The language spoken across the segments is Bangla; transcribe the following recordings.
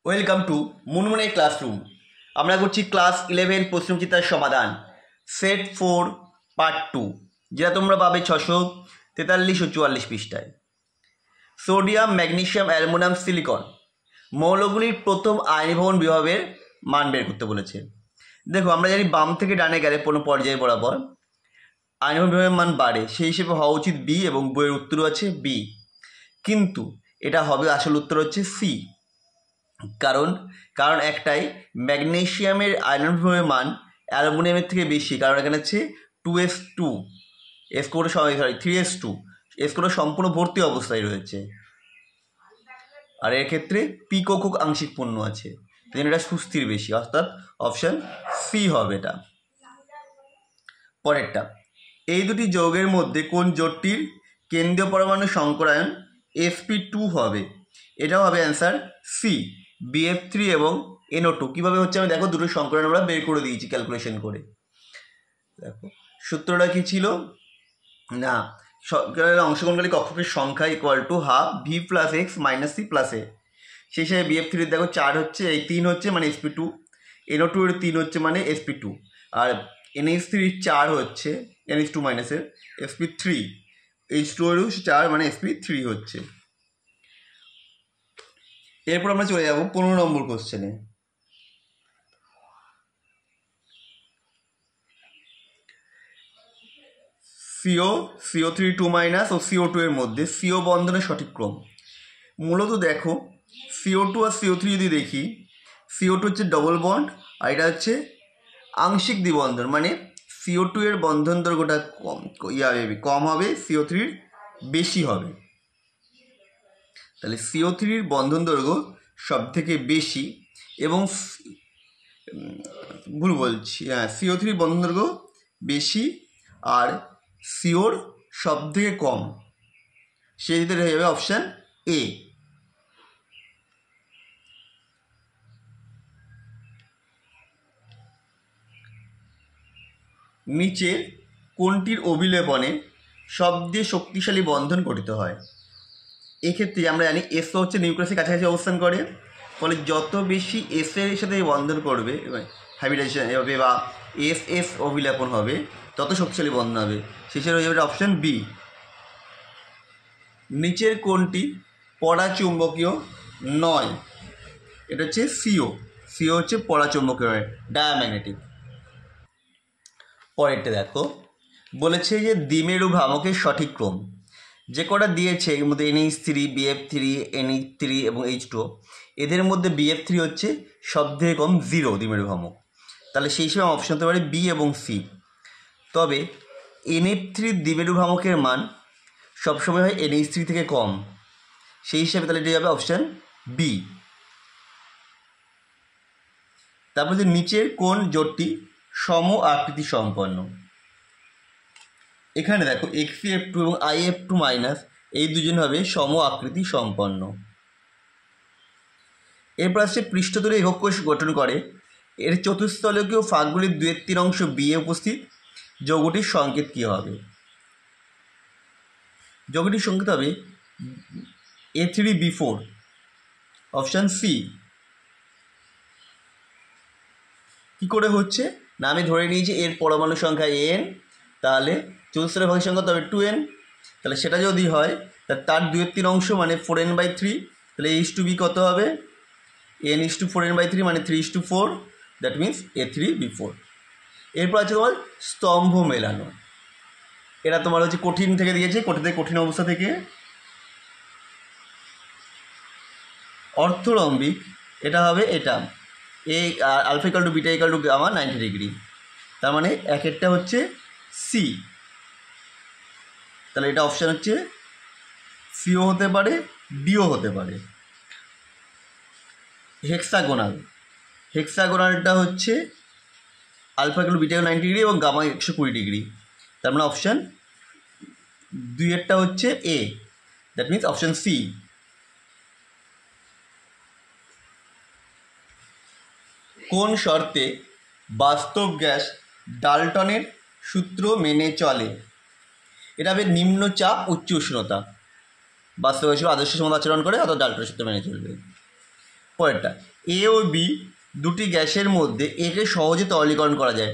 Welcome to মুনমুনের classroom. আমরা করছি ক্লাস 11 প্রশ্নচিত্রার সমাধান সেট 4 পার্ট 2, যেটা তোমরা পাবে 643 ও 44 পৃষ্ঠায়। সোডিয়াম, ম্যাগনেসিয়াম, অ্যালুমিনিয়াম, সিলিকন মৌলগুলির প্রথম আয়নীভবন বিভবের মান বের করতে বলেছে। দেখো, আমরা জানি বাম থেকে ডানে গেলে কোনো পর্যায়ে বরাবর আয়নীভবন বিভবের মান বাড়ে, সেই হিসেবে হওয়া উচিত বি, এবং বইয়ের উত্তর আছে বি, কিন্তু এটা হবে আসল উত্তর হচ্ছে সি। কারণ একটাই, ম্যাগনেসিয়ামের আয়রন বিভবের মান অ্যালুমিনিয়ামের থেকে বেশি, কারণ এখানে হচ্ছে 2s2 S কোটা 3s2 S কোটা সম্পূর্ণ ভর্তি অবস্থায় রয়েছে, আর এর ক্ষেত্রে পি কক্ষক আংশিক পূর্ণ আছে, এটা সুস্থির বেশি, অর্থাৎ অপশান সি হবে এটা। পরেরটা, এই দুটি যৌগের মধ্যে কোন জোটটির কেন্দ্রীয় পরমাণু সংকরায়ন sp2 হবে? এটাও হবে অ্যান্সার সি, BF3 এবং NO2। কীভাবে হচ্ছে আমি দেখো, দুটো সংকরায়ন আমরা বের করে দিয়েছি ক্যালকুলেশন করে। দেখো সূত্রটা কী ছিল না, অংশগ্রহণকারী কক্ষকের সংখ্যা equal to half V plus X minus C plus A. সেই হিসাবে BF3 দেখো 4 হচ্ছে, এই 3 হচ্ছে মানে sp2, NO2 এর 3 হচ্ছে মানে sp2, আর NH3 4 হচ্ছে NH2 মাইনাসের sp3, H2 এরও 4 মানে sp3 হচ্ছে। এরপর আমরা চলে যাব 15 নম্বর কোশ্চেনে। CO3 2 মাইনাস ও CO2 এর মধ্যে CO বন্ধনের সঠিক ক্রম। মূলত দেখো, CO2 আর CO3 যদি দেখি, CO2 হচ্ছে ডবল বন্ড, আর এটা হচ্ছে আংশিক দ্বিবন্ধন, মানে CO2 এর বন্ধন দৈর্ঘ্যটা কম হবে, CO3 বেশি হবে। তাহলে CO3 বন্ধন দৈর্ঘ্য সব থেকে বেশি, এবং ভুল বলছি, CO3 বন্ধন দৈর্ঘ্য বেশি আর COর সব থেকে কম, সেই ক্ষেত্রে হয়ে যাবে অপশান এ। নিচের কোনটির অভিলেপনে সবচেয়ে শক্তিশালী বন্ধন গঠিত হয়? এক্ষেত্রে আমরা জানি এসও হচ্ছে নিউক্লিয়াসের কাছাকাছি অবস্থান করে, ফলে যত বেশি এসের সাথে বন্ধন করবে হাইব্রিডাইজেশন হবে বা এস অভিলেপন হবে, তত শক্তিশালী বন্ধন হবে, শেষের হয়ে যাবে অপশান বি। নিচের কোনটি পরাচুম্বকীয় নয়? এটা হচ্ছে সিও হচ্ছে পরাচুম্বকীয় নয়, ডায়াম্যাগনেটিক। পরেরটা দেখো, বলেছে যে দ্বিমেরু ভ্রামকের সঠিক ক্রম। যে কটা দিয়েছে এর মধ্যে NH3, BF3, NH3 এবং H2, এদের মধ্যে BF3 হচ্ছে সব থেকে কম 0 দ্বিমেরু ভ্রামক, তাহলে সেই হিসেবে অপশন হতে পারে বি এবং সি। তবে NF3 দ্বিমেরু ভ্রামকের মান সবসময় হয় NH3 থেকে কম, সেই হিসাবে তাহলে এটা যাবে অপশান বি। তারপর যে নিচের কোন জোটটি সম আকৃতি সম্পন্ন? এখানে দেখো Xf2 এবং IF2 মাইনাস এই দুজন হবে সম আকৃতি সম্পন্ন। এরপর আসছে পৃষ্ঠতলে একক কোষ গঠন করে, এর চতুস্থলকীয় ফাঁকগুলির 2/3 অংশ বিয়ে উপস্থিত, যৌগটির সংকেত কী হবে? যৌগটির সংকেত হবে A3B4, অপশান সি। কী করে হচ্ছে না, আমি ধরে নিয়েছি এর পরমাণু সংখ্যা n, তাহলে চতুস্থলের ভাগের সংখ্যা তবে 2n, তাহলে সেটা যদি হয় তার 2/3 অংশ মানে 4n/3, তাহলে H2B কত হবে? n/4n/3 মানে 3/4, দ্যাট মিনস A3B4। এরপর আছে তোমার স্তম্ভ মেলানো। এটা তোমার হচ্ছে কঠিন থেকে দিয়েছে, কঠিন অবস্থা থেকে। অর্থরম্বিক, এটা হবে এটা এই alpha equal to beta equal to gamma 90 degree, তার মানে একেরটা হচ্ছে সি, তাহলে এটা অপশান হচ্ছে সিও হতে পারে, ডিও হতে পারে। হেক্সাগোনালটা হচ্ছে alpha equal to beta 90 degree এবং গামা 120 ডিগ্রি, তার মানে অপশান 2-এরটা হচ্ছে A, that means option C. কোন শর্তে বাস্তব গ্যাস ডাল্টনের সূত্র মেনে চলে? এটা হবে নিম্ন চাপ উচ্চ উষ্ণতা, বাস্তব গ্যাস আদর্শ সমাধান আচরণ করে, অর্থাৎ ডাল্টনের সূত্র মেনে চলবে। পরেরটা, এ ও বি দুটি গ্যাসের মধ্যে একে সহজে তরলীকরণ করা যায়।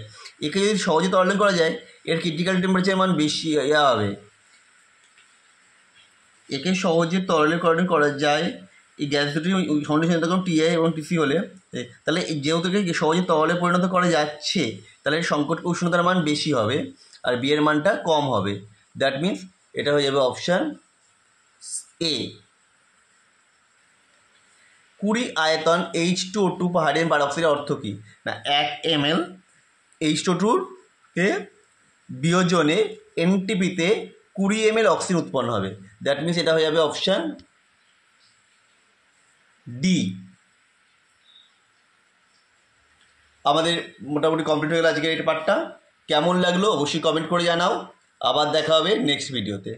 একে যদি সহজে তরলীকরণ করা যায় এর ক্রিটিক্যাল টেম্পারেচার মান বেশি হবে। একে সহজে তরলীকরণ করা যায় এই গ্যাস দুটি কন্ডিশন তখন টিআই এবং টিসি হলে, তাহলে যেহেতু একে সহজে তরলে পরিণত করা যাচ্ছে তাহলে সংকট উষ্ণতার মান বেশি হবে আর বি এর মানটা কম হবে। দ্যাট মিনস এটা হয়ে যাবে অপশান এ। 20 আয়তন H2O2 পাহাড়ের পারক্সাইডের অর্থ কী? না 1 ml H2O2 বিয়োজনে এনটিপিতে 20 ml অক্সিজেন উৎপন্ন হবে। দ্যাট মিনস এটা হয়ে যাবে অপশান ডি। আমাদের মোটামুটি কমপ্লিট হয়ে গেল আজকের এই পার্টটা। কেমন লাগলো অবশ্যই কমেন্ট করে জানাও। আবার দেখা হবে নেক্সট ভিডিওতে।